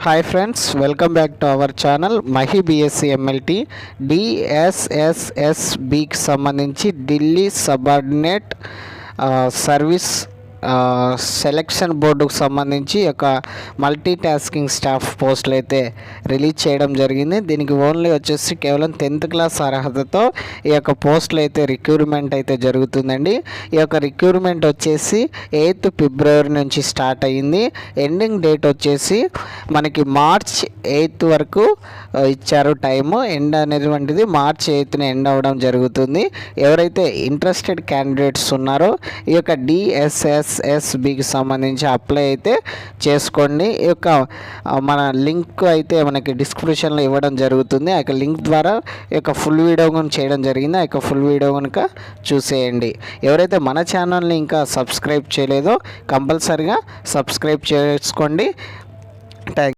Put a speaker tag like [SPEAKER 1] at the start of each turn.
[SPEAKER 1] Hi friends, welcome back to our channel Mahi BSc MLT డిఎస్ఎస్ఎస్బికి సంబంధించి Delhi subordinate service selection బోర్డుకు సంబంధించి ఒక మల్టీ టాస్కింగ్ స్టాఫ్ పోస్టులు అయితే రిలీజ్ చేయడం జరిగింది. దీనికి ఓన్లీ వచ్చేసి కేవలం 10th క్లాస్ అర్హతతో ఈ యొక్క పోస్టులు అయితే రిక్రూట్మెంట్ అయితే జరుగుతుందండి. ఈ యొక్క రిక్రూట్మెంట్ వచ్చేసి 8th ఫిబ్రవరి నుంచి స్టార్ట్ అయ్యింది. ఎండింగ్ డేట్ వచ్చేసి మనకి March 8th వరకు ఇచ్చారు. టైము ఎండ్ అనేటువంటిది March 8th ఎండ్ అవ్వడం జరుగుతుంది. ఎవరైతే ఇంట్రెస్టెడ్ క్యాండిడేట్స్ ఉన్నారో ఈ యొక్క డిఎస్ఎస్ఎస్బికి సంబంధించి అప్లై అయితే చేసుకోండి. ఈ యొక్క మన లింక్ అయితే మనకి డిస్క్రిప్షన్లో ఇవ్వడం జరుగుతుంది. ఆ యొక్క లింక్ ద్వారా ఈ యొక్క ఫుల్ వీడియో కనుక చేయడం జరిగింది. ఆ యొక్క ఫుల్ వీడియో కనుక చూసేయండి. ఎవరైతే మన ఛానల్ని ఇంకా సబ్స్క్రైబ్ చేయలేదో కంపల్సరిగా సబ్స్క్రైబ్ చేసుకోండి. థ్యాంక్